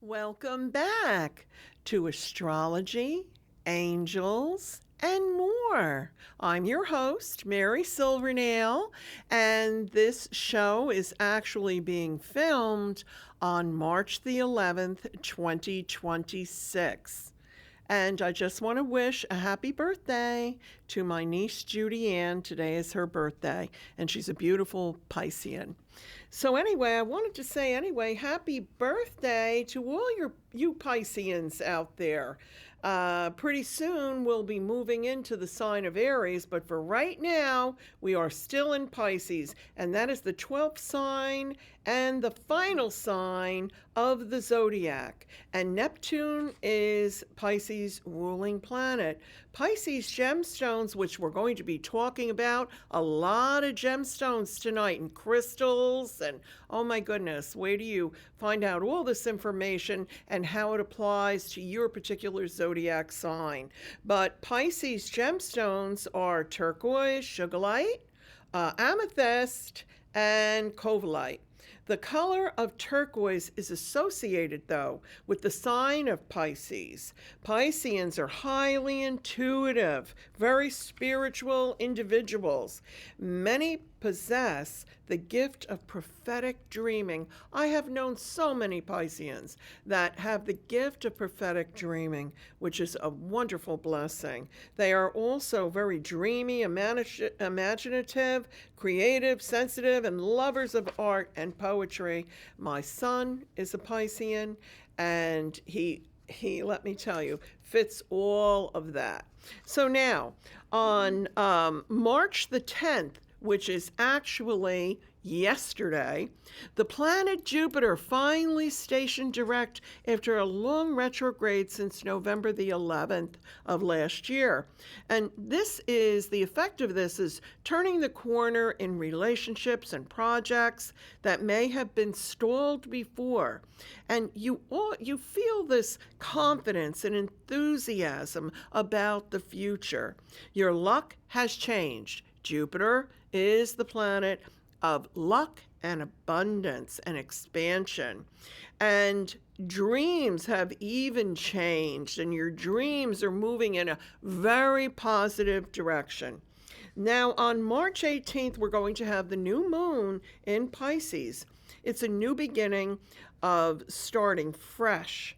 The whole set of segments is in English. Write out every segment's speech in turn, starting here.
Welcome back to Astrology, Angels, and more. I'm your host, Mary Silvernail, and this show is actually being filmed on March the 11th, 2026. And I just want to wish a happy birthday to my niece Judy Ann. Today is her birthday, and she's a beautiful Piscean. So anyway, I wanted to say happy birthday to all you Pisceans out there. Pretty soon we'll be moving into the sign of Aries, but for right now, we are still in Pisces, and that is the 12th sign and the final sign of the Zodiac. And Neptune is Pisces' ruling planet. Pisces gemstones, which we're going to be talking about, a lot of gemstones tonight, and crystals, and oh my goodness, wait till you find out all this information and how it applies to your particular zodiac sign. But Pisces gemstones are turquoise, sugilite, amethyst, and covellite. The color of turquoise is associated, though, with the sign of Pisces. Pisceans are highly intuitive, very spiritual individuals. Many possess the gift of prophetic dreaming. I have known so many Pisceans that have the gift of prophetic dreaming, which is a wonderful blessing. They are also very dreamy, imaginative, creative, sensitive, and lovers of art and poetry. My son is a Piscean, and he let me tell you, fits all of that. So now, on March the 10th, which is actually yesterday, the planet Jupiter finally stationed direct after a long retrograde since November the 11th of last year. And the effect of this is turning the corner in relationships and projects that may have been stalled before. And you feel this confidence and enthusiasm about the future. Your luck has changed. Jupiter is the planet of luck and abundance and expansion. And dreams have even changed, and your dreams are moving in a very positive direction. Now, on March 18th, we're going to have the new moon in Pisces. It's a new beginning of starting fresh.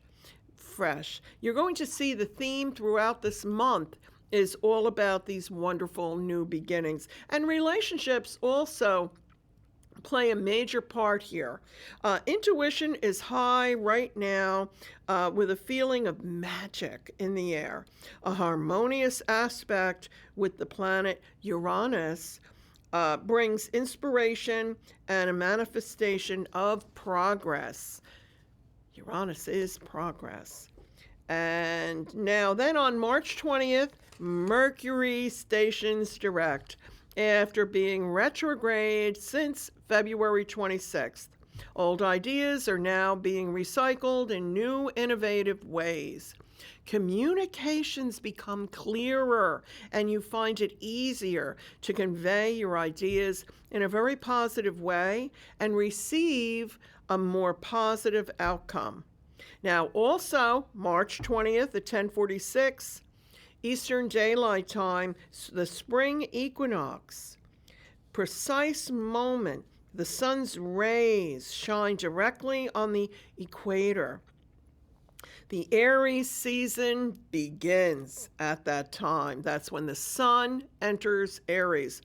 You're going to see the theme throughout this month is all about these wonderful new beginnings. And relationships also play a major part here. Intuition is high right now with a feeling of magic in the air. A harmonious aspect with the planet Uranus brings inspiration and a manifestation of progress. Uranus is progress. And now then on March 20th, Mercury stations direct after being retrograde since February 26th. Old ideas are now being recycled in new, innovative ways. Communications become clearer, and you find it easier to convey your ideas in a very positive way and receive a more positive outcome. Now, also, March 20th at 10:46, Eastern Daylight Time, the spring equinox. Precise moment, the sun's rays shine directly on the equator. The Aries season begins at that time. That's when the sun enters Aries.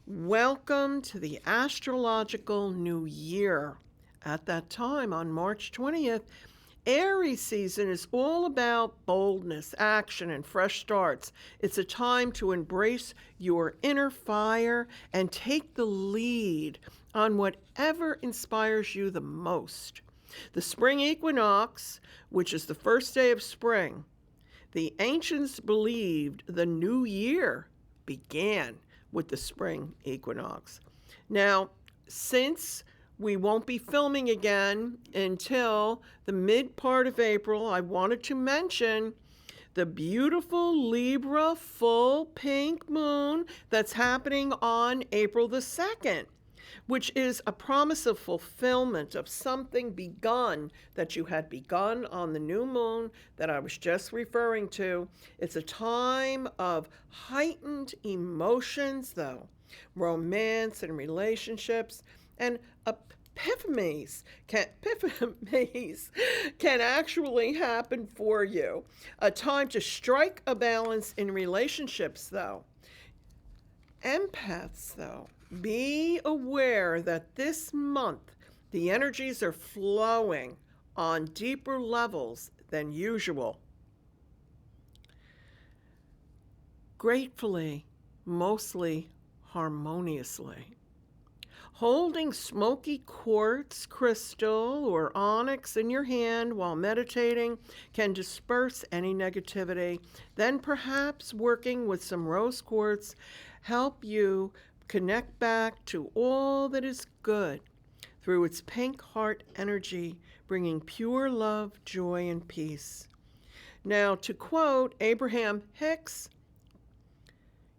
Welcome to the astrological new year. At that time, on March 20th, Aries season is all about boldness, action, and fresh starts. It's a time to embrace your inner fire and take the lead on whatever inspires you the most. The spring equinox, which is the first day of spring, the ancients believed the new year began with the spring equinox. Now, since we won't be filming again until the mid part of April, I wanted to mention the beautiful Libra full pink moon that's happening on April the 2nd. which is a promise of fulfillment of something begun that you had begun on the new moon that I was just referring to. It's a time of heightened emotions, though, romance and relationships, and epiphanies can actually happen for you. A time to strike a balance in relationships, though. Empaths, though, be aware that this month the energies are flowing on deeper levels than usual. Gratefully, mostly harmoniously. Holding smoky quartz, crystal, or onyx in your hand while meditating can disperse any negativity. Then perhaps working with some rose quartz help you connect back to all that is good through its pink heart energy, bringing pure love, joy, and peace. Now, to quote Abraham Hicks,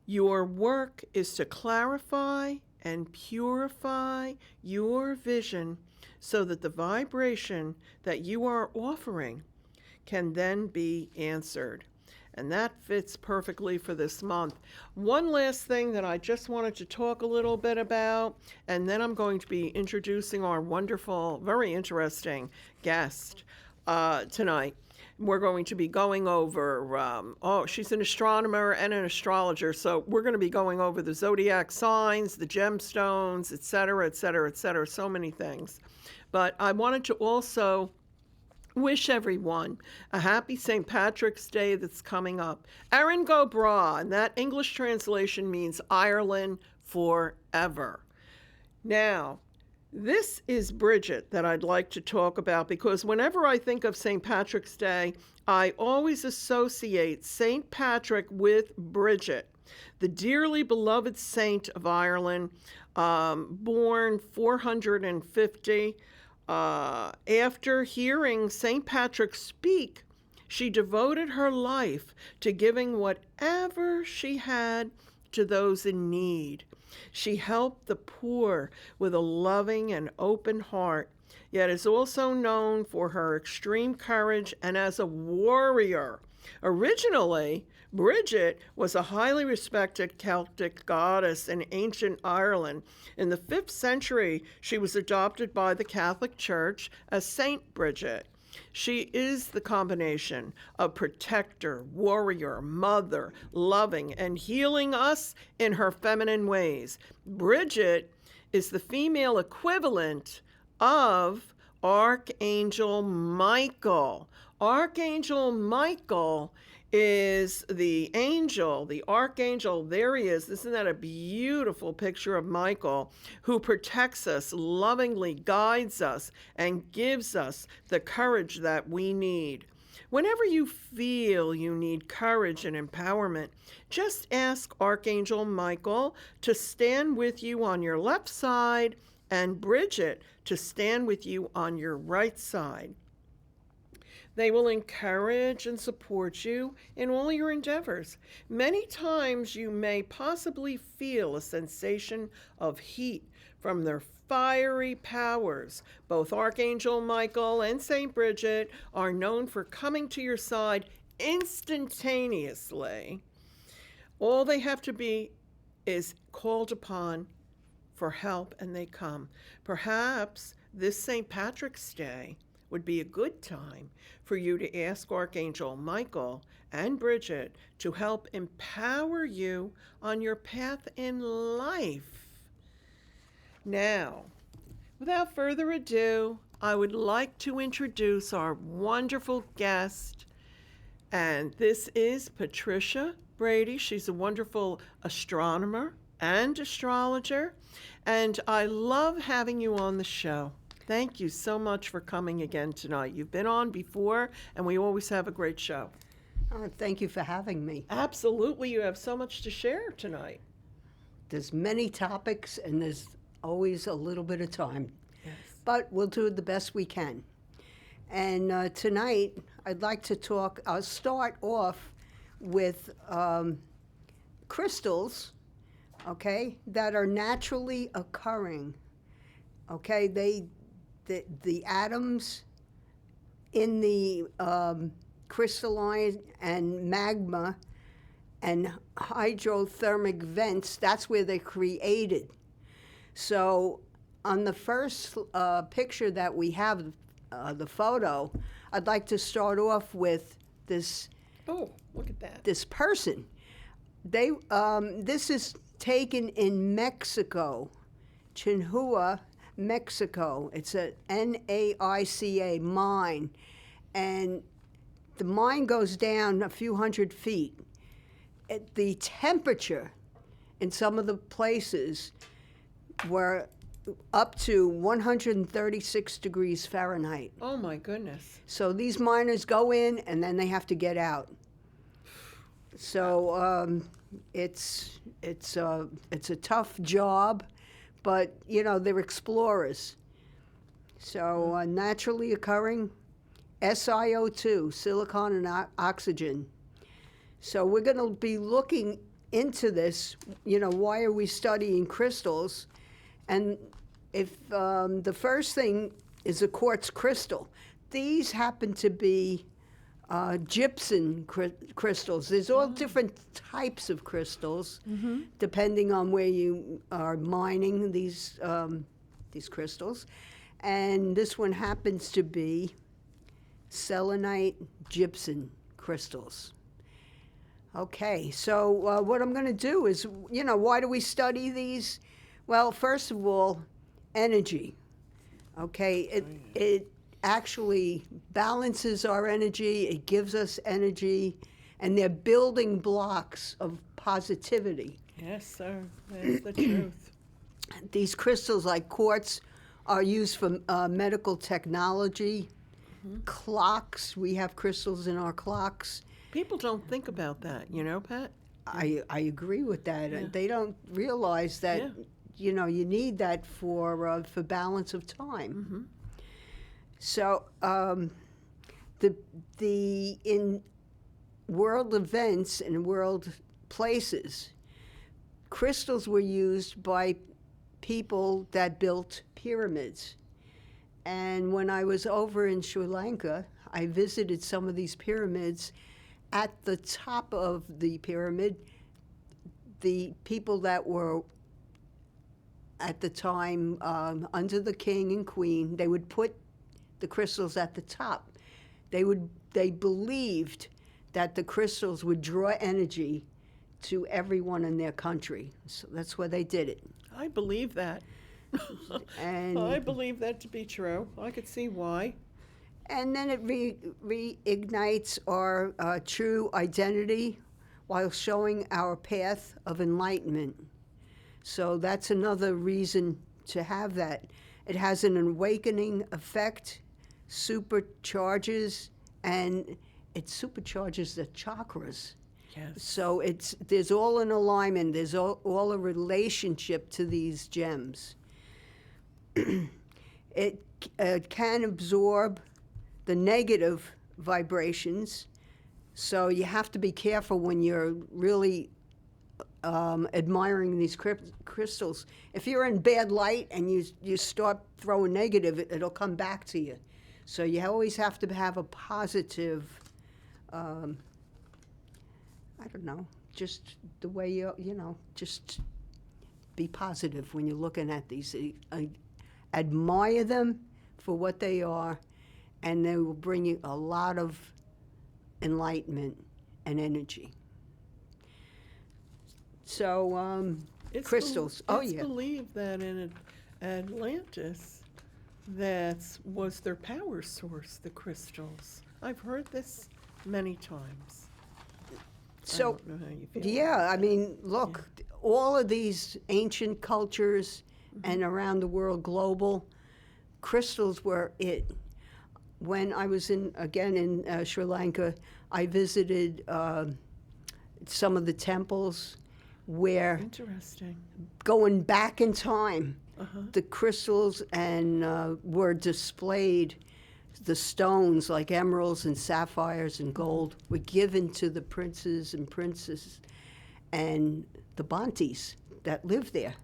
your work is to clarify and purify your vision so that the vibration that you are offering can then be answered. And that fits perfectly for this month. One last thing that I just wanted to talk a little bit about, and then I'm going to be introducing our wonderful, very interesting guest tonight. We're going to be going over, she's an astronomer and an astrologer, so we're going to be going over the zodiac signs, the gemstones, et cetera, et cetera, et cetera, so many things. But I wanted to also wish everyone a happy St. Patrick's Day that's coming up. Erin go Bragh, and that English translation means Ireland forever. Now, this is Bridget that I'd like to talk about, because whenever I think of St. Patrick's Day, I always associate St. Patrick with Bridget, the dearly beloved saint of Ireland, born 450. After hearing St. Patrick speak, she devoted her life to giving whatever she had to those in need. She helped the poor with a loving and open heart, yet is also known for her extreme courage and as a warrior. Originally, Bridget was a highly respected Celtic goddess in ancient Ireland. In the 5th century, she was adopted by the Catholic Church as Saint Bridget. She is the combination of protector, warrior, mother, loving, and healing us in her feminine ways. Bridget is the female equivalent of Archangel Michael. Archangel Michael is the angel, the archangel. There he is. Isn't that a beautiful picture of Michael, who protects us, lovingly guides us, and gives us the courage that we need. Whenever you feel you need courage and empowerment, just ask Archangel Michael to stand with you on your left side and Bridget to stand with you on your right side. They will encourage and support you in all your endeavors. Many times you may possibly feel a sensation of heat from their fiery powers. Both Archangel Michael and St. Bridget are known for coming to your side instantaneously. All they have to be is called upon for help, and they come. Perhaps this St. Patrick's Day would be a good time for you to ask Archangel Michael and Bridget to help empower you on your path in life. Now, without further ado, I would like to introduce our wonderful guest, and this is Patricia Brady. She's a wonderful astronomer and astrologer, and I love having you on the show. Thank you so much for coming again tonight. You've been on before, and we always have a great show. Thank you for having me. Absolutely. You have so much to share tonight. There's many topics, and there's always a little bit of time. Yes. But we'll do the best we can. And tonight, I'd like to I'll start off with crystals, okay, that are naturally occurring Okay, the atoms in the crystalline and magma and hydrothermic vents, that's where they're created. So on the first picture that we have, the photo, I'd like to start off with this. Oh, look at that. This person. This is taken in Mexico, Chinhua, Mexico. It's a NAICA mine, and the mine goes down a few hundred feet. The temperature in some of the places were up to 136 degrees Fahrenheit. Oh my goodness. So these miners go in and then they have to get out. So it's a tough job, but you know they're explorers. So naturally occurring SiO2, silicon and oxygen. So we're going to be looking into this. You know, why are we studying crystals? And if the first thing is a quartz crystal, these happen to be gypsum crystals. There's all different types of crystals, depending on where you are mining these crystals. And this one happens to be selenite gypsum crystals. Okay, so what I'm going to do is, you know, why do we study these? Well, first of all, energy. Okay, it actually balances our energy, it gives us energy, and they're building blocks of positivity. Yes, sir. That's the truth. These crystals, like quartz, are used for medical technology. Clocks, we have crystals in our clocks. People don't think about that, you know, Pat? I agree with that. Yeah. They don't realize that, Yeah. you know, you need that for balance of time. So in world events and world places, crystals were used by people that built pyramids. And when I was over in Sri Lanka, I visited some of these pyramids. At the top of the pyramid, the people that were at the time under the king and queen, they would put the crystals at the top. They believed that the crystals would draw energy to everyone in their country. So that's why they did it. I believe that. And I believe that to be true. I could see why. And then it reignites our true identity while showing our path of enlightenment. So that's another reason to have that. It has an awakening effect, supercharges, and it supercharges the chakras. Yes. So there's all an alignment, there's all a relationship to these gems. It can absorb the negative vibrations, so you have to be careful when you're really admiring these crystals. If you're in bad light and you start throwing negative, it'll come back to you. So you always have to have a positive, I don't know, just the way you know, just be positive when you're looking at these. Admire them for what they are, and they will bring you a lot of enlightenment and energy. So, crystals. It's believed that in Atlantis, that was their power source, the crystals. I've heard this many times. So, I don't know how you feel yeah, about I that. mean, look, all of these ancient cultures and around the world, global, crystals were it. When I was in Sri Lanka, I visited some of the temples where, Interesting. going back in time, Uh-huh. the crystals and were displayed. The stones, like emeralds and sapphires and gold, were given to the princes and princesses and the Bantis that lived there.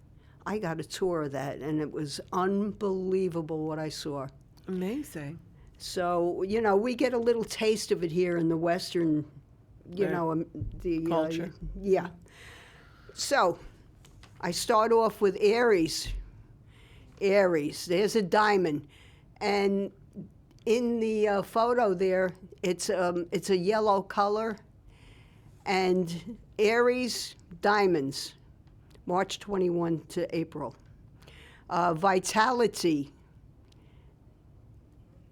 I got a tour of that, and it was unbelievable what I saw. Amazing. So, you know, we get a little taste of it here in the Western, you Right. know, the Culture. yeah. So, I start off with Aries. Aries, there's a diamond. And in the photo there, it's a yellow color. And Aries, diamonds, March 21 to April. Vitality.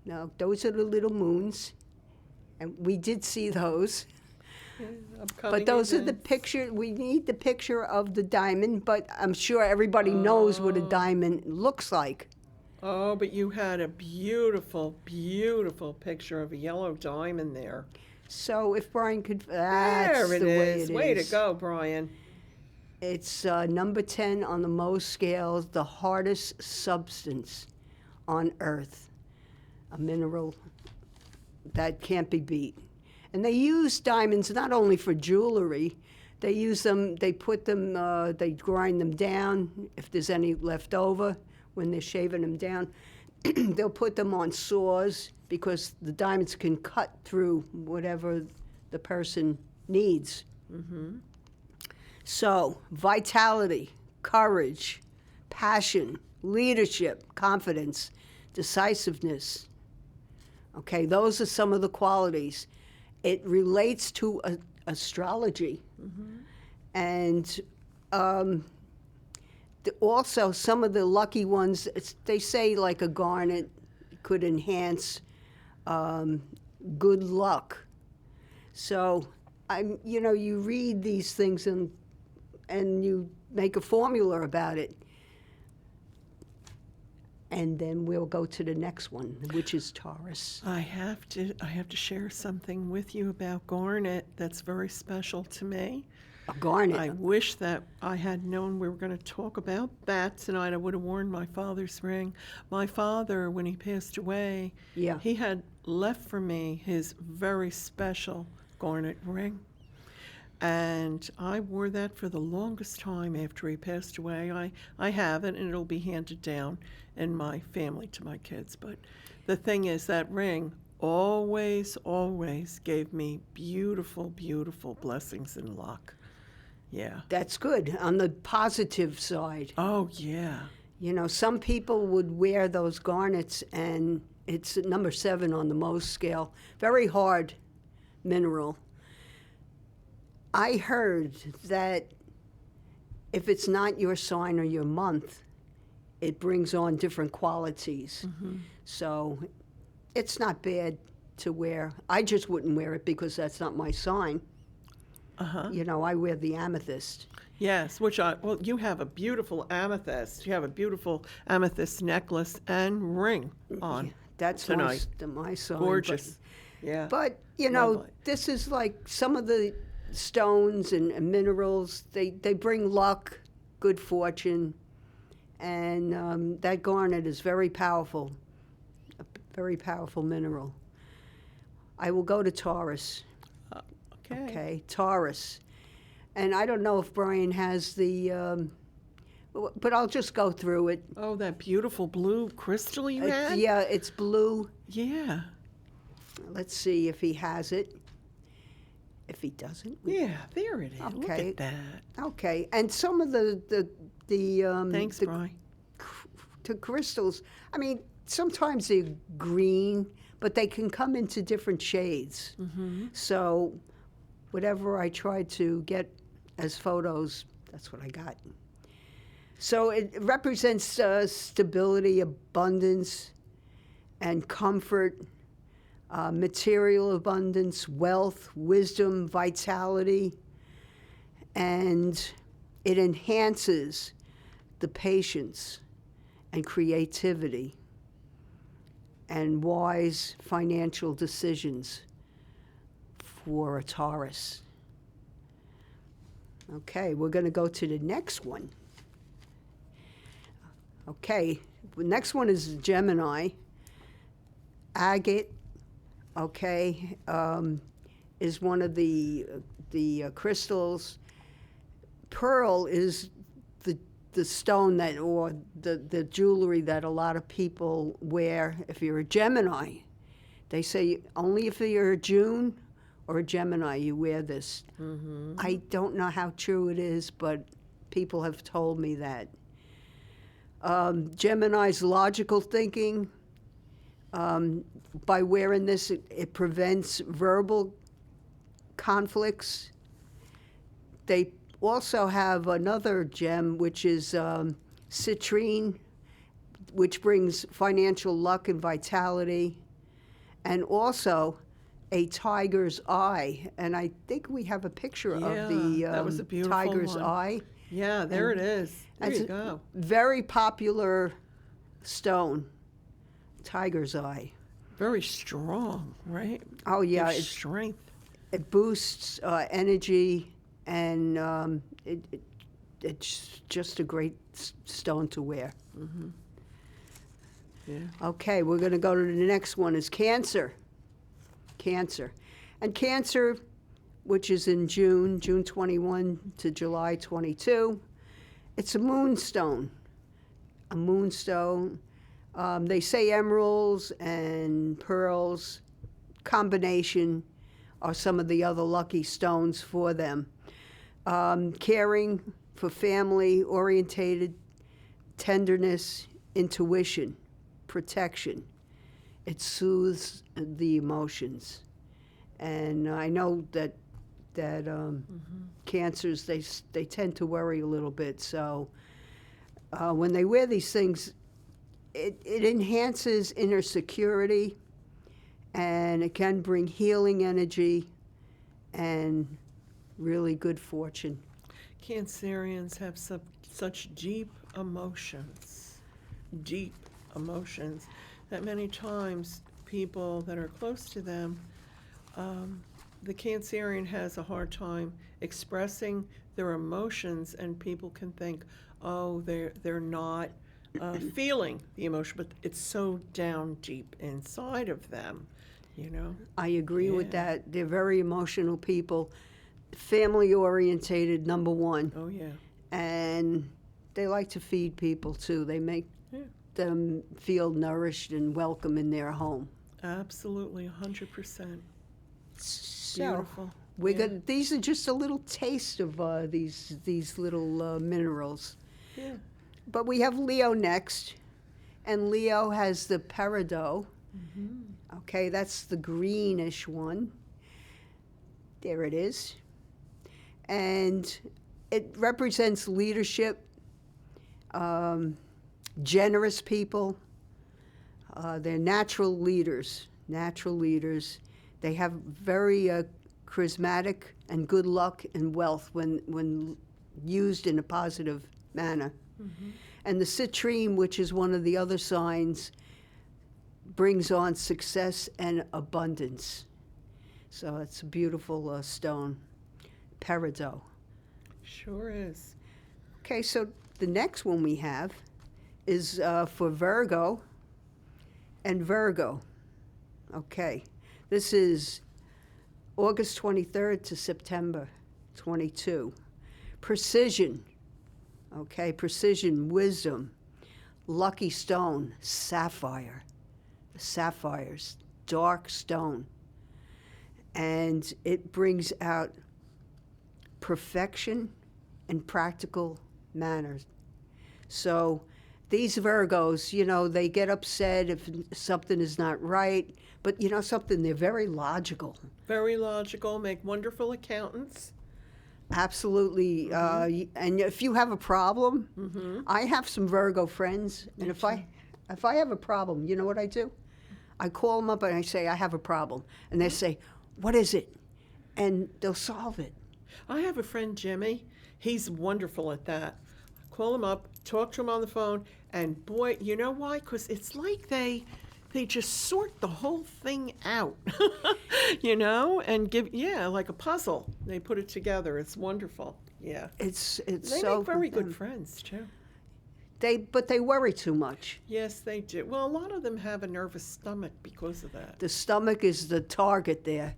Now, those are the little moons. And we did see those. But those are the picture. We need the picture of the diamond, but I'm sure everybody knows what a diamond looks like. Oh, but you had a beautiful, beautiful picture of a yellow diamond there. So if Brian could, that's There it the way is. it Way is. to go, Brian. It's number 10 on the Mohs scales, the hardest substance on Earth, a mineral that can't be beat. And they use diamonds not only for jewelry, they use them, they put them, they grind them down if there's any left over when they're shaving them down. They'll put them on saws because the diamonds can cut through whatever the person needs. Mm-hmm. So, vitality, courage, passion, leadership, confidence, decisiveness. Okay, those are some of the qualities. It relates to astrology. Mm-hmm. And also some of the lucky ones, they say like a garnet could enhance good luck. So, you know, you read these things and you make a formula about it. And then we'll go to the next one, which is Taurus. I have to share something with you about garnet that's very special to me. A garnet. I wish that I had known we were going to talk about that tonight. I would have worn my father's ring. My father, when he passed away, Yeah. he had left for me his very special garnet ring. And I wore that for the longest time after he passed away. I have it, and it'll be handed down in my family to my kids. But the thing is, that ring always, always gave me beautiful, beautiful blessings and luck. Yeah. That's good, on the positive side. Oh, yeah. You know, some people would wear those garnets, and it's number 7 on the Mohs scale. Very hard mineral. I heard that if it's not your sign or your month, it brings on different qualities. Mm-hmm. So it's not bad to wear. I just wouldn't wear it because that's not my sign. Uh-huh. You know, I wear the amethyst. Yes, well, you have a beautiful amethyst. You have a beautiful amethyst necklace and ring on. Yeah, that's tonight. my sign. Gorgeous. Yeah. But you know, Lovely. this is like some of the stones and minerals. They bring luck, good fortune, and that garnet is very powerful, a very powerful mineral. I will go to Taurus. Okay, Taurus. And I don't know if Brian has the, but I'll just go through it. Oh, that beautiful blue crystal you had? Yeah, it's blue. Yeah. Let's see if he has it. If he doesn't. Yeah, there it is. Look Okay. at that. Okay, and some of the Thanks, Brian. the crystals, I mean, sometimes they're green, but they can come into different shades. Mm-hmm. So whatever I tried to get as photos, that's what I got. So it represents stability, abundance, and comfort, material abundance, wealth, wisdom, vitality, and it enhances the patience and creativity and wise financial decisions for a Taurus. Okay, we're going to go to the next one. Okay, the next one is Gemini. Agate, okay, is one of the crystals. Pearl is the stone that, or the jewelry that a lot of people wear if you're a Gemini. They say only if you're a June or a Gemini you wear this. I don't know how true it is, but people have told me that. Gemini's logical thinking, by wearing this, it prevents verbal conflicts. They also have another gem, which is citrine, which brings financial luck and vitality, and also a tiger's eye. And I think we have a picture of the that was a beautiful tiger's one. eye. Yeah, there it is. There you go. Very popular stone, tiger's eye. Very strong, right? Oh yeah, Gives strength. it boosts energy, and it's just a great stone to wear. Yeah. Okay, we're going to go to the next one, is Cancer. Cancer. And Cancer, which is in June 21 to July 22, it's a moonstone. A moonstone. They say emeralds and pearls combination are some of the other lucky stones for them. Caring, for family, orientated, tenderness, intuition, protection. It soothes the emotions. And I know that Cancers, they tend to worry a little bit. So when they wear these things, it enhances inner security, and it can bring healing energy and really good fortune. Cancerians have such deep emotions, that many times people that are close to them, the Cancerian has a hard time expressing their emotions, and people can think, oh, they're not feeling the emotion, but it's so down deep inside of them, you know? I agree with that. They're very emotional people, family orientated, number one. Oh, yeah. And they like to feed people too. They make them feel nourished and welcome in their home. Absolutely, 100%. So Beautiful. these are just a little taste of these little minerals. Yeah. But we have Leo next, and Leo has the peridot. Okay, that's the greenish one. There it is. And it represents leadership, generous people. They're natural leaders. They have very charismatic and good luck and wealth when used in a positive manner. And the citrine, which is one of the other signs, brings on success and abundance. So it's a beautiful stone, peridot. Sure is. Okay, so the next one we have is for Virgo and Virgo. Okay, this is August 23rd to September 22. Precision. Okay, precision, wisdom, lucky stone, sapphire. Sapphires, dark stone. And it brings out perfection and practical manners. So these Virgos, you know, they get upset if something is not right, but you know something, they're very logical. Very logical, make wonderful accountants. Absolutely. And if you have a problem, I have some Virgo friends, and if I have a problem, you know what I do? I call them up and I say, I have a problem. And they say, what is it? And they'll solve it. I have a friend, Jimmy. He's wonderful at that. Call him up, talk to him on the phone, and boy, you know why? Because it's like they just sort the whole thing out, you know, and give, like a puzzle. They put it together. It's wonderful. Yeah. It's They so make very good friends, too. But they worry too much. Yes, they do. Well, a lot of them have a nervous stomach because of that. The stomach is the target there.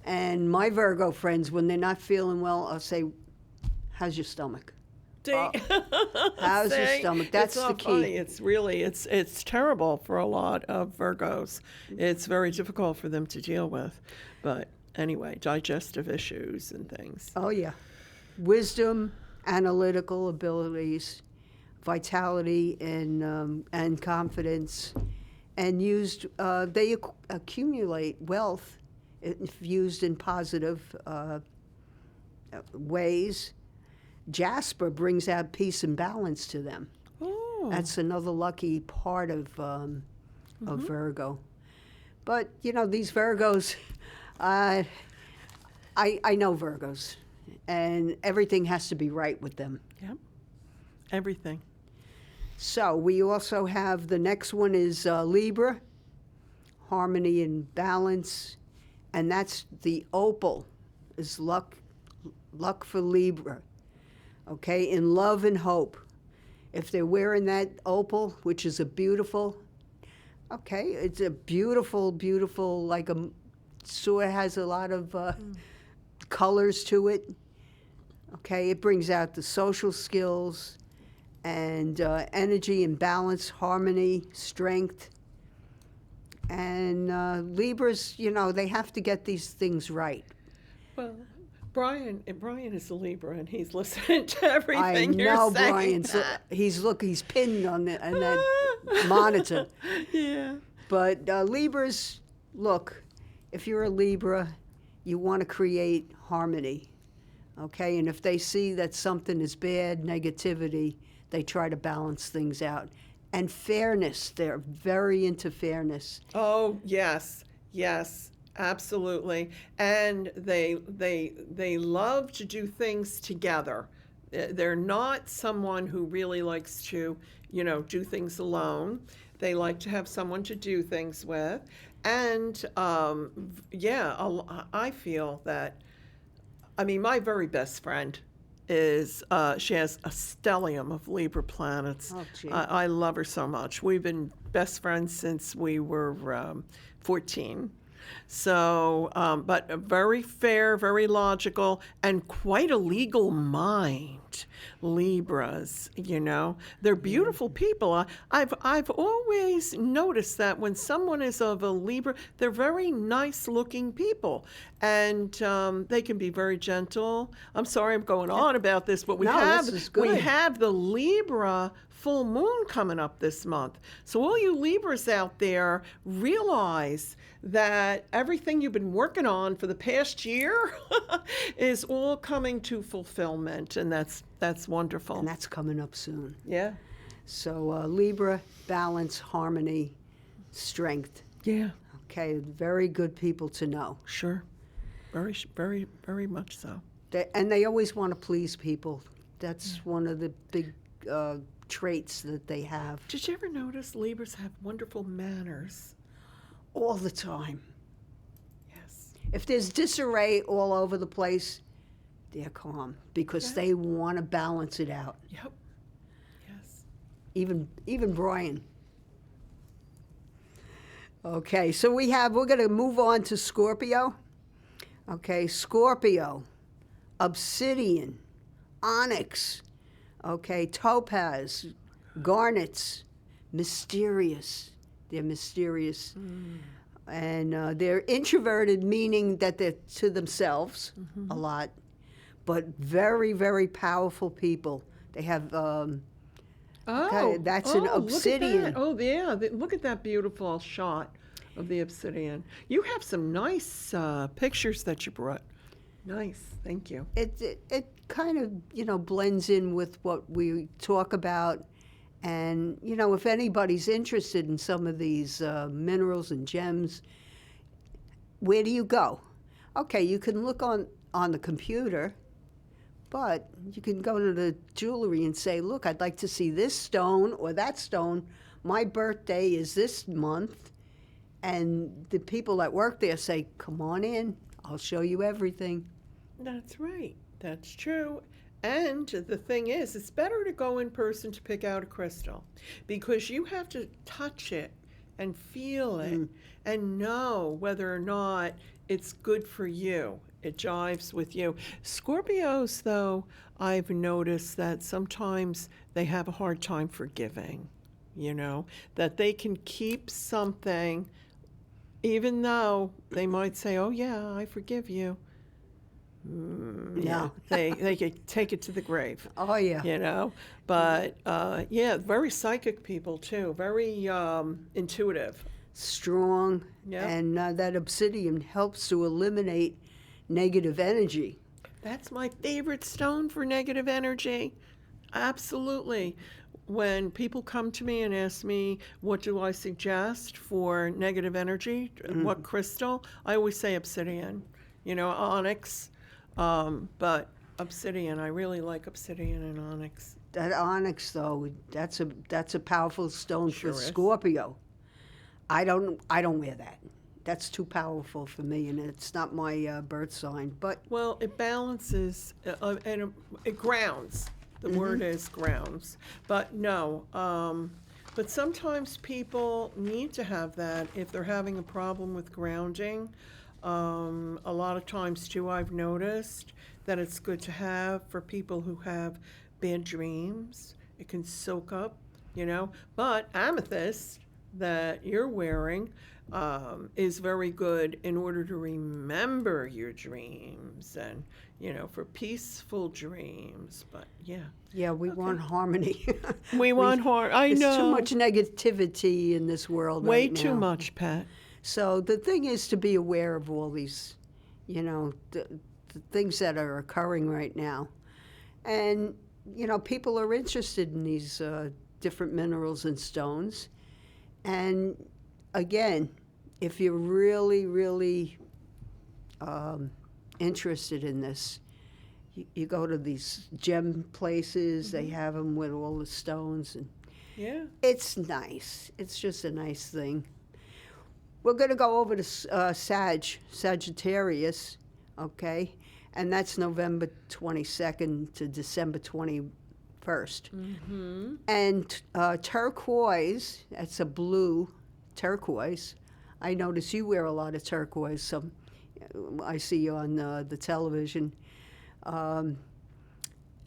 And my Virgo friends, when they're not feeling well, I'll say, how's your stomach? See? How's your See? stomach? That's it's the not key. Funny. It's really it's terrible for a lot of Virgos. It's very difficult for them to deal with. But anyway, digestive issues and things. Oh, yeah. Wisdom, analytical abilities, vitality, and confidence. And they accumulate wealth if used in positive ways. Jasper brings out peace and balance to them. Oh. That's another lucky part of Virgo. But, these Virgos, I know Virgos, and everything has to be right with them. Yep. Everything. So we also have, the next one is Libra, harmony and balance, and that's the opal, is luck for Libra, okay, in love and hope. If they're wearing that opal, which is a beautiful, okay, it's a beautiful, beautiful, like so it has a lot of colors to it, okay, it brings out the social skills, and energy and balance, harmony, strength. And Libras, they have to get these things right. Well, Brian is a Libra, and he's listening to everything I you're know saying. Brian's. He's pinned on that monitor. Yeah. But Libras, look, if you're a Libra, you want to create harmony, okay? And if they see that something is bad, negativity, they try to balance things out. And fairness, they're very into fairness. Oh, yes, absolutely. And they love to do things together. They're not someone who really likes to, do things alone. They like to have someone to do things with. And I feel that, my very best friend is, she has a stellium of Libra planets. Oh, gee. I love her so much. We've been best friends since we were 14. So, but very fair, very logical, and quite a legal mind. Libras, they're beautiful people. I've always noticed that when someone is of a Libra, they're very nice-looking people, and they can be very gentle. I'm sorry, I'm going on about this, but this is good. we have the Libra full moon coming up this month. So all you Libras out there, realize that everything you've been working on for the past year is all coming to fulfillment, and that's wonderful. And that's coming up soon. Yeah. So Libra, balance, harmony, strength. Yeah. Okay, very good people to know. Sure. Very, very, very much so. And they always want to please people. That's one of the big traits that they have. Did you ever notice Libras have wonderful manners? All the time. Yes. If there's disarray all over the place, they're calm because they want to balance it out. Yep. Yes. Even Brian. Okay, so we're going to move on to Scorpio. Okay, Scorpio, obsidian, onyx, okay, topaz, garnets, mysterious. They're mysterious. And they're introverted, meaning that they're to themselves a lot, but very, very powerful people. They have, that's an obsidian. Look at that. Oh, yeah. Look at that beautiful shot of the obsidian. You have some nice pictures that you brought. Nice. Thank you. It kind of, blends in with what we talk about. And, if anybody's interested in some of these minerals and gems, where do you go? Okay, you can look on the computer, but you can go to the jewelry and say, look, I'd like to see this stone or that stone. My birthday is this month. And the people that work there say, come on in. I'll show you everything. That's right. That's true. And the thing is, it's better to go in person to pick out a crystal because you have to touch it and feel it and know whether or not it's good for you. It jives with you. Scorpios, though, I've noticed that sometimes they have a hard time forgiving, that they can keep something even though they might say, oh, yeah, I forgive you. Yeah, they could take it to the grave. Oh, yeah. But very psychic people too, very intuitive. Strong. Yeah. And that obsidian helps to eliminate negative energy. That's my favorite stone for negative energy. Absolutely. When people come to me and ask me, what do I suggest for negative energy? What crystal? I always say obsidian, onyx. But obsidian, I really like obsidian and onyx. That onyx, though, that's a powerful stone Sure for is. Scorpio. I don't wear that. That's too powerful for me, and it's not my birth sign. But Well, it balances and it grounds. The word is grounds. But no, but sometimes people need to have that if they're having a problem with grounding. A lot of times, too, I've noticed that it's good to have for people who have bad dreams. It can soak up, But amethyst that you're wearing is very good in order to remember your dreams and, for peaceful dreams. But yeah, we want harmony. we want harm. I There's know. too much negativity in this world Way right too now. much, Pat. So the thing is to be aware of all these, the things that are occurring right now. And, people are interested in these different minerals and stones. And again, if you're really, really interested in this, you go to these gem places, they have them with all the stones. And Yeah. it's nice. It's just a nice thing. We're going to go over to Sagittarius, okay? And that's November 22nd to December 21st. And turquoise, that's a blue turquoise. I notice you wear a lot of turquoise. I see you on the television. And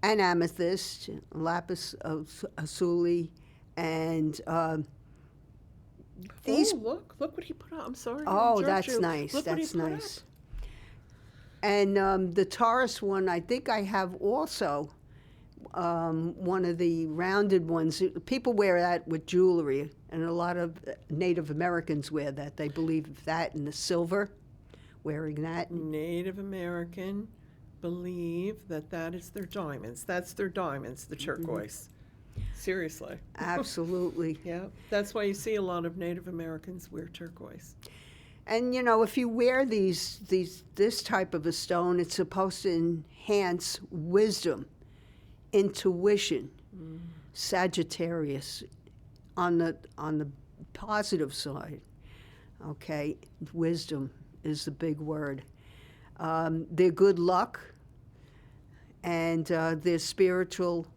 amethyst, lapis lazuli, and these. Oh, look what he put up. I'm sorry. to Oh, interrupt that's you. nice. Look what he That's put up. nice. And the Taurus one, I think I have also one of the rounded ones. People wear that with jewelry, and a lot of Native Americans wear that. They believe that in the silver, wearing that. Native American believe that is their diamonds. That's their diamonds, the turquoise. Seriously. Absolutely. Yeah. That's why you see a lot of Native Americans wear turquoise. And if you wear this type of a stone, it's supposed to enhance wisdom, intuition. Sagittarius, on the positive side. Okay, wisdom is the big word. Their good luck and their spiritual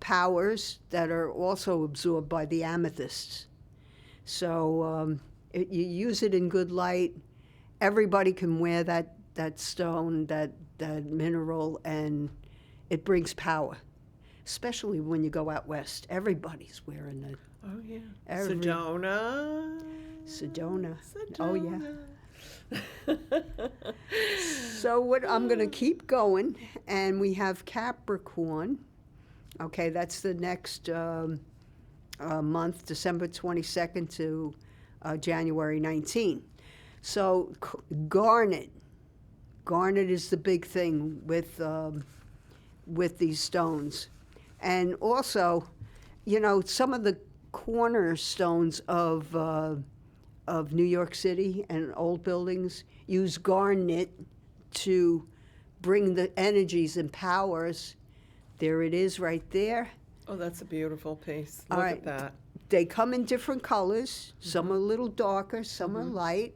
powers that are also absorbed by the amethysts. So you use it in good light. Everybody can wear that stone, that mineral, and it brings power, especially when you go out west. Everybody's wearing it. Oh, yeah. Every- Sedona. Sedona. Sedona. Oh, yeah. So I'm going to keep going, and we have Capricorn. Okay, that's the next month, December 22nd to January 19. So garnet is the big thing with these stones, and also, some of the cornerstones of New York City and old buildings use garnet to bring the energies and powers. There it is right there. Oh, that's a beautiful piece. All Look right. at that. They come in different colors. Some are a little darker, some are light.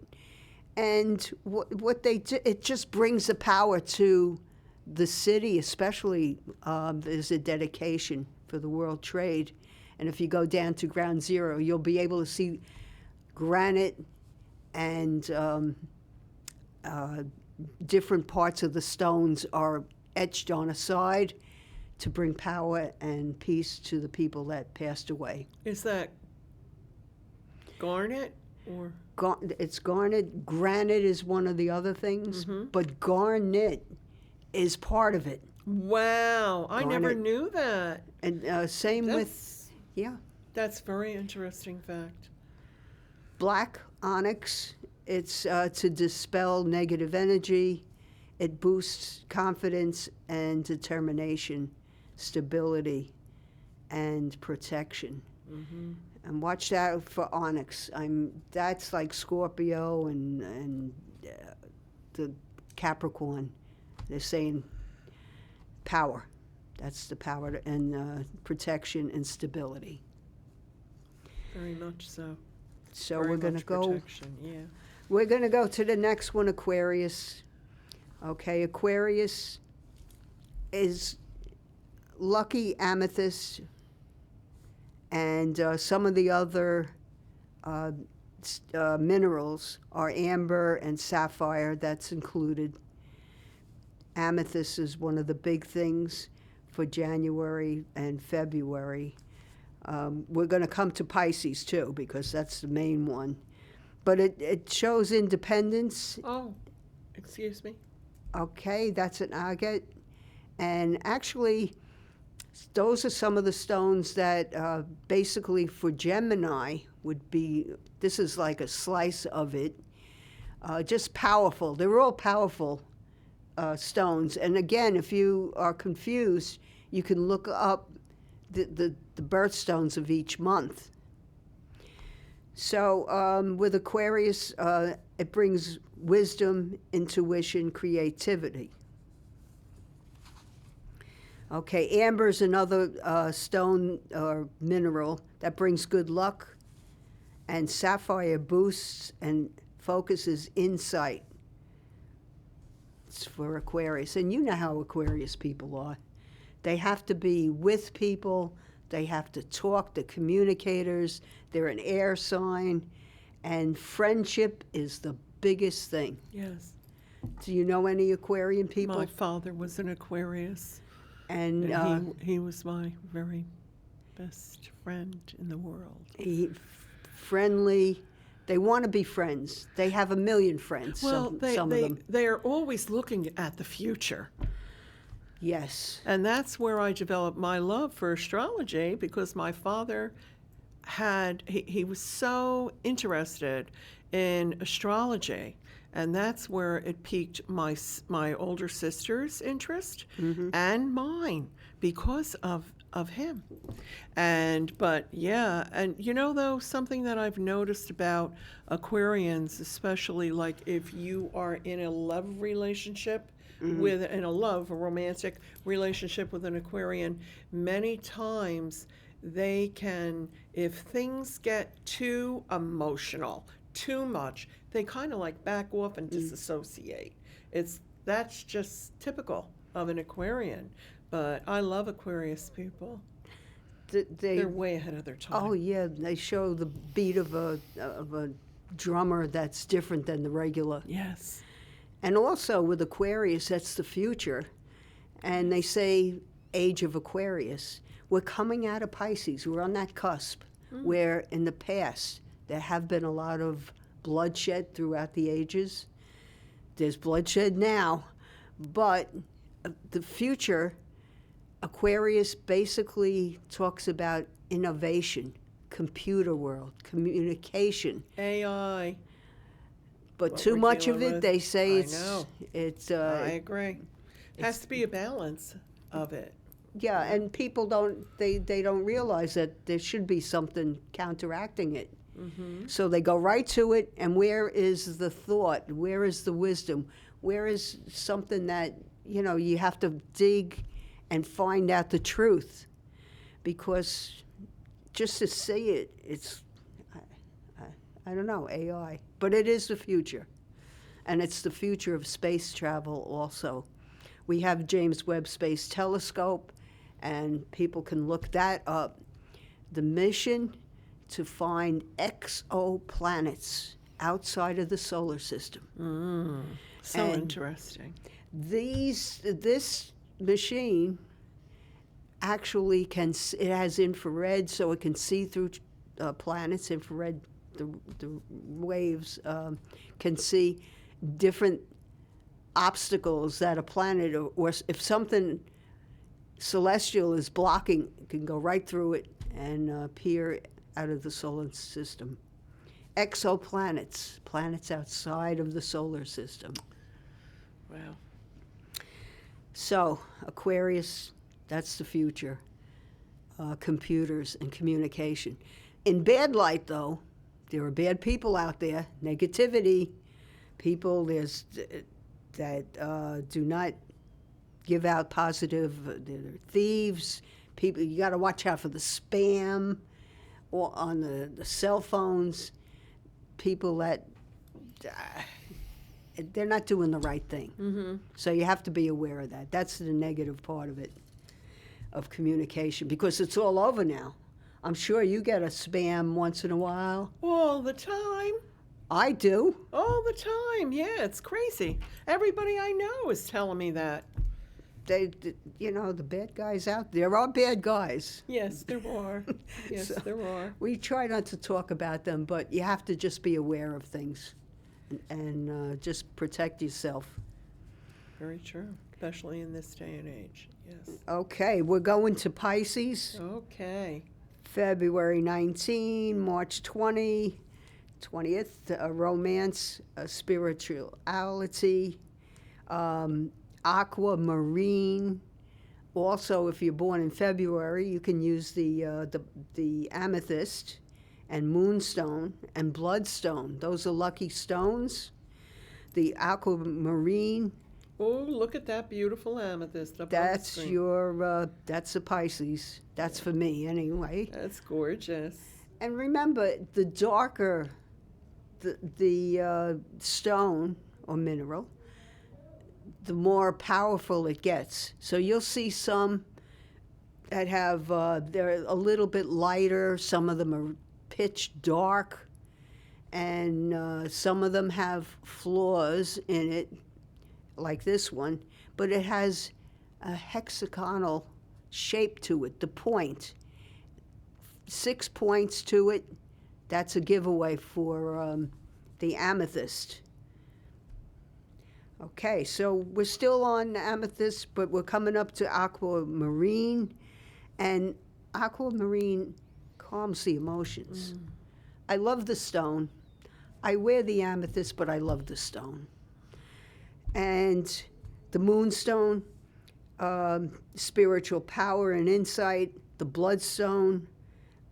And what they do, it just brings the power to the city, especially there's a dedication for the World Trade. And if you go down to Ground Zero, you'll be able to see granite and different parts of the stones are etched on a side to bring power and peace to the people that passed away. Is that garnet or? It's garnet. Granite is one of the other things, but garnet is part of it. Wow, I never Garnet. knew that. And same with, That's, yeah, that's very interesting fact. black onyx. It's to dispel negative energy. It boosts confidence and determination, stability, and protection. And watch out for onyx. That's like Scorpio and the Capricorn. They're saying power. That's the power and protection and stability. Very much so. So Very we're going to much go. protection, yeah. We're going to go to the next one, Aquarius. Okay, Aquarius is lucky amethyst and some of the other minerals are amber and sapphire. That's included. Amethyst is one of the big things for January and February. We're going to come to Pisces too because that's the main one. But it shows independence. Oh, excuse me. Okay, that's an agate. And actually, those are some of the stones that basically for Gemini would be, this is like a slice of it, just powerful. They're all powerful stones. And again, if you are confused, you can look up the birthstones of each month. So with Aquarius, it brings wisdom, intuition, creativity. Okay, amber is another stone or mineral that brings good luck, and sapphire boosts and focuses insight. It's for Aquarius, and you know how Aquarius people are. They have to be with people, they have to talk, they're communicators, they're an air sign, and friendship is the biggest thing. Yes. Do you know any Aquarian people? My father was an Aquarius. And And he was my very best friend in the world. Friendly. They want to be friends. They have a million friends. Well, some of them. they are always looking at the future. Yes. And that's where I developed my love for astrology because my father he was so interested in astrology. And that's where it piqued my older sister's interest and mine because of him. But yeah, and you know though, something that I've noticed about Aquarians, especially like if you are in a love relationship a romantic relationship with an Aquarian, many times they can, if things get too emotional, too much, they kind of like back off and disassociate. That's just typical of an Aquarian. But I love Aquarius people. They're way ahead of their time. Oh yeah, they show the beat of a drummer that's different than the regular. Yes. And also with Aquarius, that's the future. And they say age of Aquarius. We're coming out of Pisces. We're on that cusp where in the past there have been a lot of bloodshed throughout the ages. There's bloodshed now, but the future, Aquarius basically talks about innovation, computer world, communication. AI. But What too we're much of dealing it, with. they say I know. it's I agree. Has to be a balance of it. yeah, and people don't realize that there should be something counteracting it. So they go right to it, and where is the thought? Where is the wisdom? Where is something that, you have to dig and find out the truth? Because just to see it, it's, I don't know, AI. But it is the future. And it's the future of space travel also. We have James Webb Space Telescope, and people can look that up. The mission to find exoplanets outside of the solar system. So And interesting. This machine actually it has infrared, so it can see through planets. Infrared, the waves can see different obstacles that a planet, or if something celestial is blocking, it can go right through it and appear out of the solar system. Exoplanets, planets outside of the solar system. Wow. So, Aquarius, that's the future. Computers and communication. In bad light, though, there are bad people out there. Negativity. People that do not give out positive. They're thieves. People, you got to watch out for the spam or on the cell phones. People that they're not doing the right thing. So you have to be aware of that. That's the negative part of it, of communication, because it's all over now. I'm sure you get a spam once in a while. All the time. I do. All the time. Yeah, it's crazy. Everybody I know is telling me that. The bad guys out there are bad guys. Yes, there are. Yes, So, there are. We try not to talk about them, but you have to just be aware of things and just protect yourself. Very true, especially in this day and age. Yes. Okay, we're going to Pisces. Okay. February 19, March 20th, romance, spirituality, aquamarine. Also, if you're born in February, you can use the amethyst and moonstone and bloodstone. Those are lucky stones. The aquamarine, Oh, look at that beautiful amethyst up on the that's screen. that's a Pisces. That's for me anyway. That's gorgeous. And remember, the darker the stone or mineral, the more powerful it gets. So you'll see some that have, they're a little bit lighter. Some of them are pitch dark. And some of them have flaws in it, like this one. But it has a hexagonal shape to it, the point. 6 points to it. That's a giveaway for the amethyst. Okay, so we're still on amethyst, but we're coming up to aquamarine. And aquamarine calms the emotions. I love the stone. I wear the amethyst, but I love the stone. And the moonstone, spiritual power and insight. The bloodstone,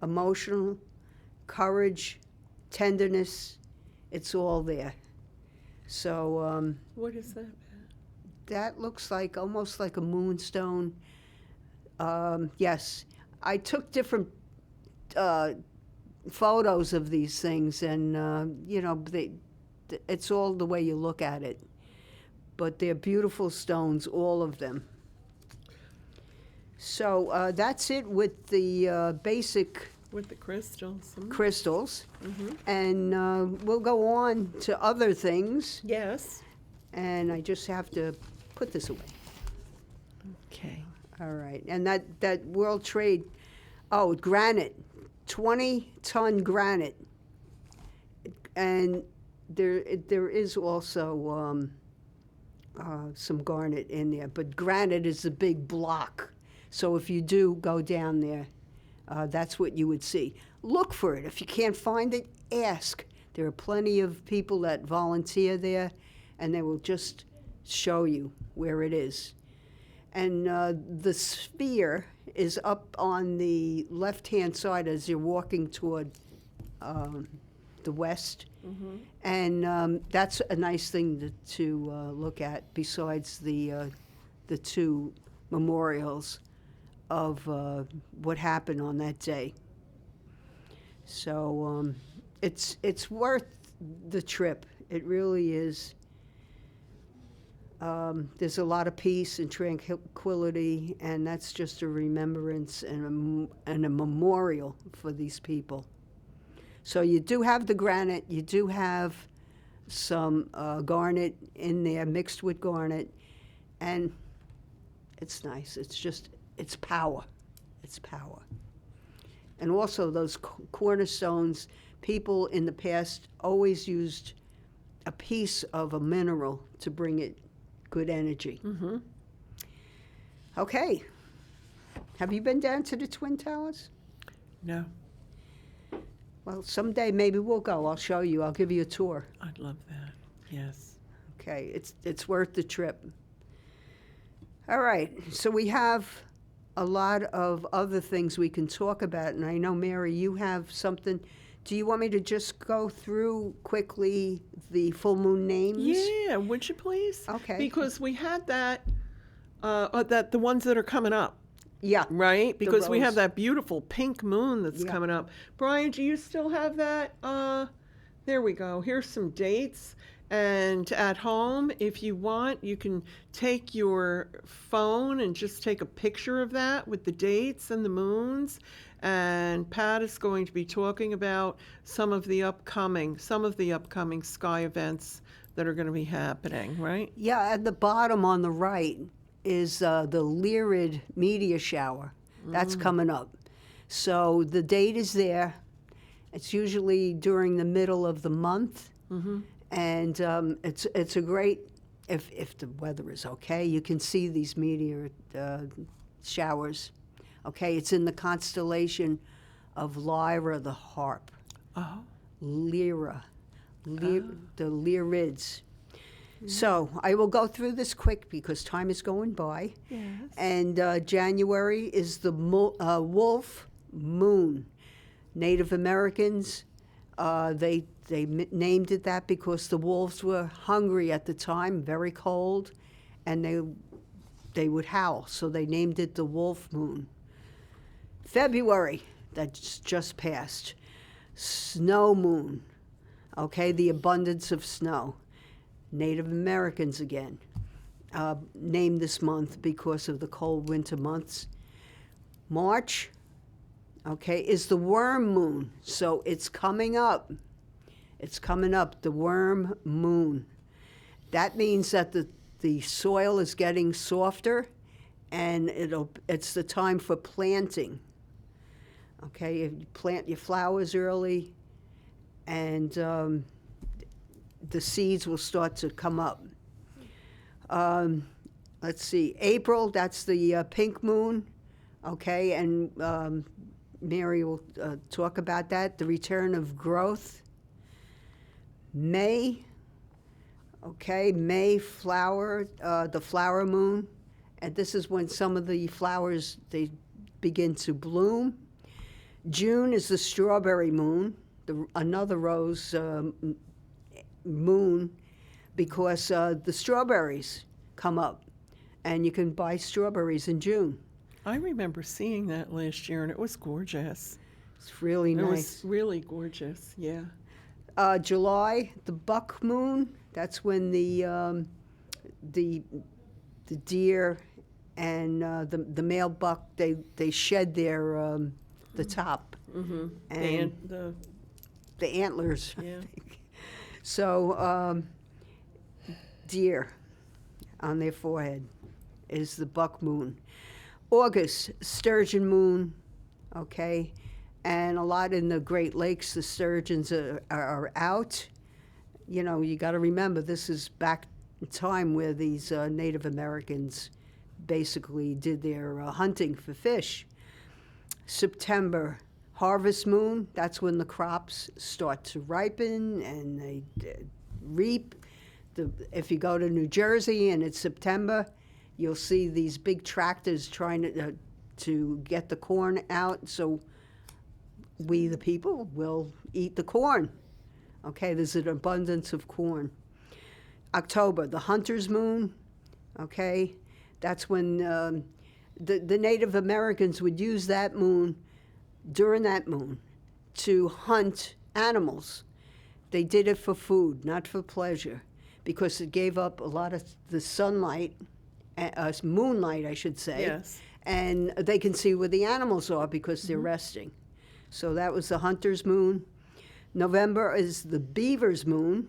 emotional, courage, tenderness. It's all there. So What is that? that looks like almost like a moonstone. Yes, I took different photos of these things, and it's all the way you look at it. But they're beautiful stones, all of them. So that's it with the basic With the crystals. crystals. And we'll go on to other things. Yes. And I just have to put this away. Okay. All right. And that World Trade, granite, 20-ton granite. And there is also some garnet in there, but granite is the big block. So if you do go down there, that's what you would see. Look for it. If you can't find it, ask. There are plenty of people that volunteer there, and they will just show you where it is. And the sphere is up on the left-hand side as you're walking toward the west. And that's a nice thing to look at, besides the two memorials of what happened on that day. So it's worth the trip. It really is. There's a lot of peace and tranquility, and that's just a remembrance and a memorial for these people. So you do have the granite, you do have some garnet in there mixed with garnet, and it's nice. It's power. It's power. And also those cornerstones, people in the past always used a piece of a mineral to bring it good energy. Mm-hmm. Okay. Have you been down to the Twin Towers? No, Well, someday maybe we'll go. I'll show you. I'll give you a tour. I'd love that. Yes. Okay, it's worth the trip. All right, so we have a lot of other things we can talk about, and I know, Mary, you have something. Do you want me to just go through quickly the full moon names? Yeah, would you please? Okay. Because we had that, the ones that are coming up, Yeah. right? Because we have rose. that beautiful pink moon that's Yeah. coming up. Brian, do you still have that? There we go. Here's some dates. And at home, if you want, you can take your phone and just take a picture of that with the dates and the moons. And Pat is going to be talking about some of the upcoming sky events that are going to be happening, right? Yeah, at the bottom on the right is the Lyrid meteor shower. That's coming up. So the date is there. It's usually during the middle of the month. Mm-hmm. And it's a great, if the weather is okay, you can see these meteor showers. Okay, it's in the constellation of Lyra the harp. Oh. Lyra, the Lyrids. So I will go through this quick because time is going by. Yes. And January is the wolf moon. Native Americans, they named it that because the wolves were hungry at the time, very cold, and they would howl. So they named it the wolf moon. February, that's just passed. Snow moon. Okay, the abundance of snow. Native Americans again named this month because of the cold winter months. March, okay, is the worm moon. So it's coming up. It's coming up, the worm moon. That means that the soil is getting softer, and it's the time for planting. Okay, you plant your flowers early, and the seeds will start to come up. Let's see, April, that's the pink moon, okay, and Mary will talk about that, the return of growth. May, okay, May flower, the flower moon, and this is when some of the flowers, they begin to bloom. June is the strawberry moon, another rose moon, because the strawberries come up, and you can buy strawberries in June. I remember seeing that last year, and it was gorgeous. It's really It nice. was really gorgeous, yeah. July, the buck moon. That's when the deer and the male buck they shed their the top Mm-hmm. and the antlers. Yeah. So deer on their forehead is the buck moon. August, sturgeon moon. Okay. And a lot in the Great Lakes, the sturgeons are out. You know, you got to remember, this is back in time where these Native Americans basically did their hunting for fish. September, harvest moon, that's when the crops start to ripen and they reap. If you go to New Jersey and it's September, you'll see these big tractors trying to get the corn out. So we, the people, will eat the corn. Okay, there's an abundance of corn. October, the hunter's moon. Okay, that's when the Native Americans would use that moon, during that moon, to hunt animals. They did it for food, not for pleasure, because it gave up a lot of the sunlight, moonlight, I should say. Yes. And they can see where the animals are because they're resting. So that was the hunter's moon. November is the beaver's moon,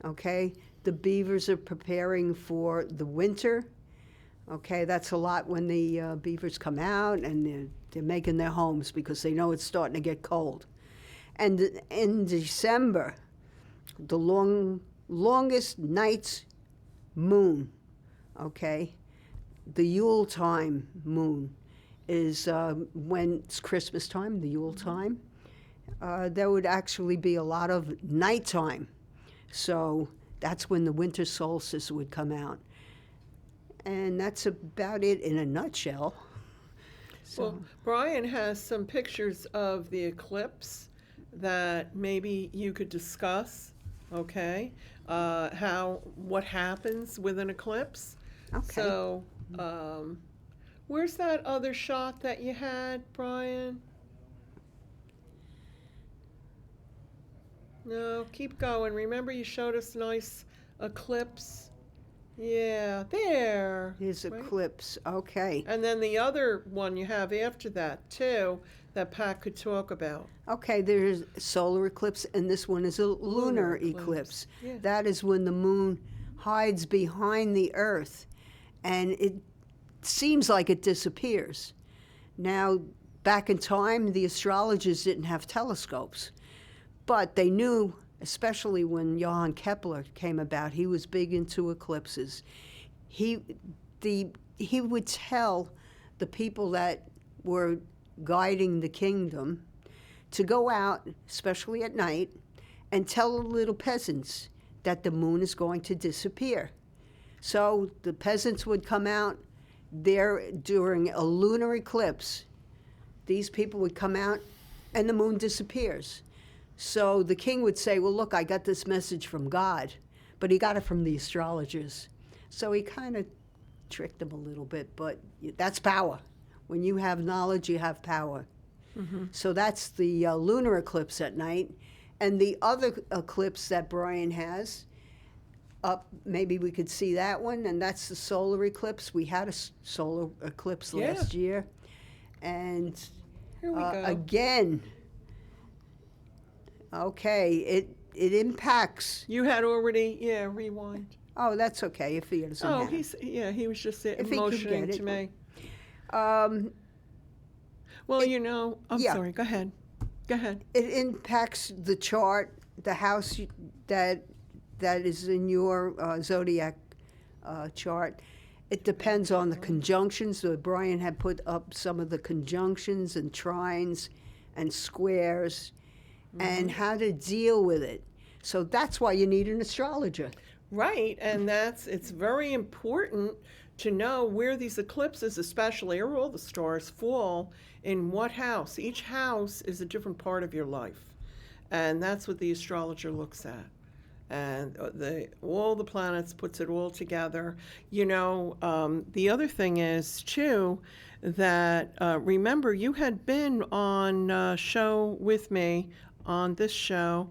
okay? The beavers are preparing for the winter, okay? That's a lot when the beavers come out and they're making their homes because they know it's starting to get cold. And in December, the longest night's moon, okay? The Yule time moon is when it's Christmas time, the Yule time. There would actually be a lot of nighttime. So that's when the winter solstice would come out. And that's about it in a nutshell. So, Well, Brian has some pictures of the eclipse that maybe you could discuss, okay? What happens with an eclipse. okay. So, where's that other shot that you had, Brian? No, keep going. Remember you showed us nice eclipse? Yeah, there. Here's right? eclipse, okay. And then the other one you have after that, too, that Pat could talk about. Okay, there's solar eclipse, and this one is a lunar eclipse. Yeah. That is when the moon hides behind the earth, and it seems like it disappears. Now, back in time, the astrologers didn't have telescopes, but they knew, especially when Johann Kepler came about, he was big into eclipses. He would tell the people that were guiding the kingdom to go out, especially at night, and tell the little peasants that the moon is going to disappear. So the peasants would come out there during a lunar eclipse. These people would come out and the moon disappears. So the king would say, well, look, I got this message from God, but he got it from the astrologers. So he kind of tricked them a little bit, but that's power. When you have knowledge, you have power. Mm-hmm. So that's the lunar eclipse at night. And the other eclipse that Brian has, up, maybe we could see that one, and that's the solar eclipse. We had a solar eclipse last year. And Here we go. again, okay, it impacts. You had already, rewind. Oh, that's okay if he doesn't Oh, have it. he was just If he could motioning get to it. me. Um, Well, I'm yeah. sorry, go ahead. Go ahead. It impacts the chart, the house that is in your zodiac chart. It depends on the conjunctions. So Brian had put up some of the conjunctions and trines and squares and how to deal with it. So that's why you need an astrologer. Right, and it's very important to know where these eclipses especially, or all the stars, fall in what house. Each house is a different part of your life, and that's what the astrologer looks at. And all the planets puts it all together. The other thing is, too, that remember, you had been on a show with me on this show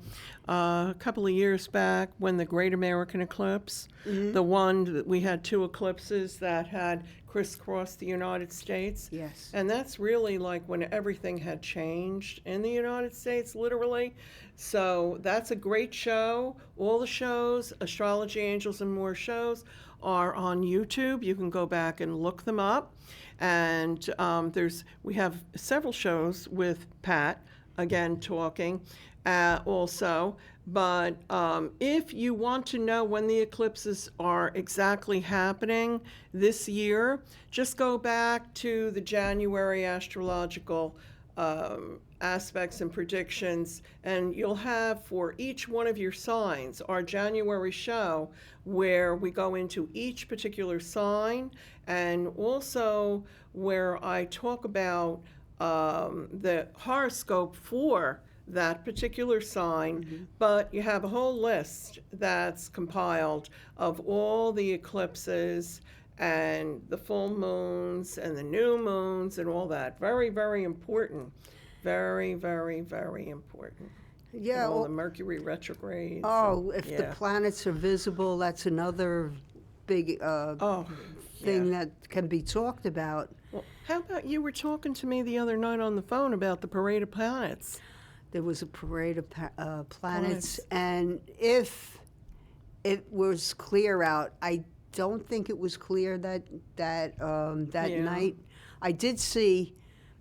a couple of years back when the Great American Eclipse, the one that we had two eclipses that had crisscrossed the United States. Yes. And that's really like when everything had changed in the United States, literally. So that's a great show. All the shows, Astrology, Angels, and More shows, are on YouTube. You can go back and look them up. And we have several shows with Pat, again, talking also. But if you want to know when the eclipses are exactly happening this year, just go back to the January astrological aspects and predictions, and you'll have for each one of your signs our January show where we go into each particular sign, and also where I talk about the horoscope for that particular sign, but you have a whole list that's compiled of all the eclipses and the full moons and the new moons and all that. Very, very important. Very, very, very important. Yeah. And all the Mercury retrogrades. If the planets are visible, that's another big thing that can be talked about. Well, how about you were talking to me the other night on the phone about the parade of planets? there was a parade of planets, and if it was clear out, I don't think it was clear that night. I did see,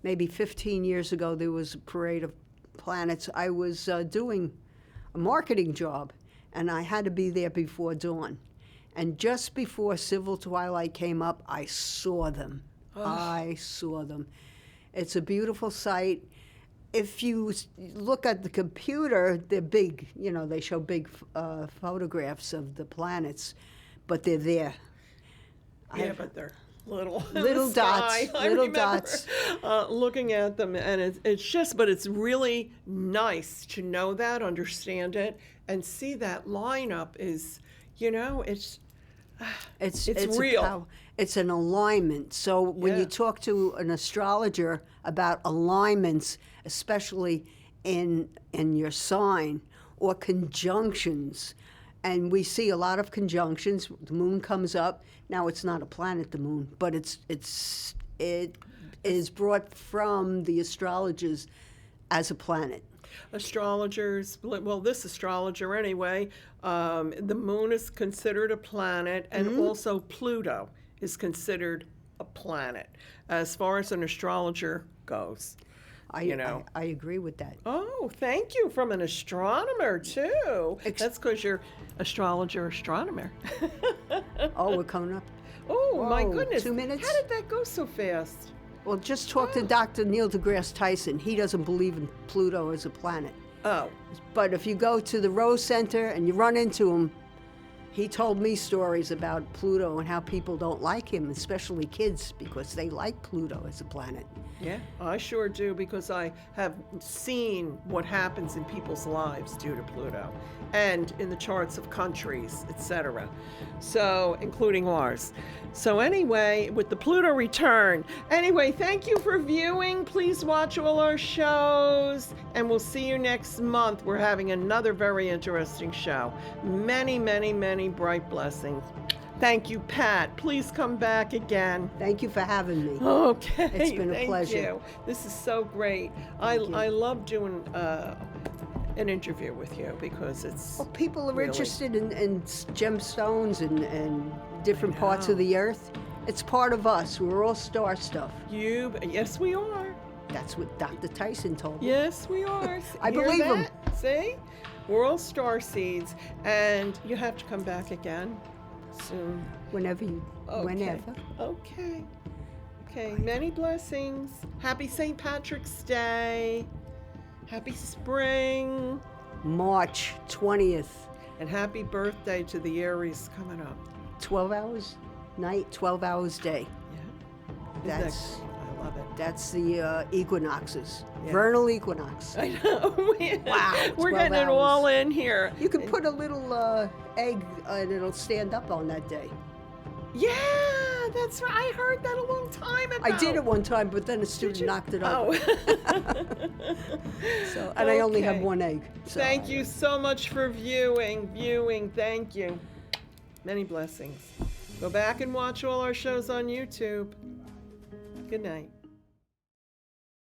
maybe 15 years ago, there was a parade of planets. I was doing a marketing job, and I had to be there before dawn. And just before Civil Twilight came up, I saw them. I saw them. It's a beautiful sight. If you look at the computer, they're big. You know, they show big photographs of the planets, but they're there. Yeah, but they're little. Little dots. Little dots. Looking at them, and it's just, but it's really nice to know that, understand it, and see that lineup is, you know, it's real. It's an alignment. So when you talk to an astrologer about alignments, especially in your sign, or conjunctions, and we see a lot of conjunctions. The moon comes up. Now it's not a planet, the moon, but it is brought from the astrologers as a planet. Astrologers, well, this astrologer anyway, the moon is considered a planet, and also Pluto is considered a planet as far as an astrologer goes. I agree with that. Oh, thank you, from an astronomer too. That's because you're astronomer. Oh, we're coming up. Oh, my Whoa, goodness. 2 minutes? How did that go so fast? Well, just talk to Dr. Neil deGrasse Tyson. He doesn't believe in Pluto as a planet. Oh. But if you go to the Rose Center and you run into him, he told me stories about Pluto and how people don't like him, especially kids, because they like Pluto as a planet. Yeah, I sure do, because I have seen what happens in people's lives due to Pluto, and in the charts of countries, etc. So, including ours. So anyway, with the Pluto return. Anyway, thank you for viewing. Please watch all our shows, and we'll see you next month. We're having another very interesting show. Many, many, many bright blessings. Thank you, Pat. Please come back again. Thank you for having me. Okay. It's been a pleasure. Thank you. This is so great. I love doing an interview with you, because it's Well, people are really interested in gemstones and different parts of the earth. It's part of us. We're all star stuff. Yes, we are. That's what Dr. Tyson told me. Yes, we are. I Hear believe him. that? See? We're all star seeds, and you have to come back again soon. Whenever. Okay. Many blessings. Happy St. Patrick's Day. Happy spring. March 20th. And happy birthday to the Aries coming up. 12 hours night, 12 hours day. Yeah. I love it. That's the equinoxes. Yeah. Vernal equinox. I know. Wow. We're 12 getting it all in here. You can put a little egg and it'll stand up on that day. Yeah, that's right. I heard that a long time ago. I did it one time, but then a student knocked it over. Oh. And I only have Okay. one egg. So Thank you so much for viewing. Thank you. Many blessings. Go back and watch all our shows on YouTube. Good night.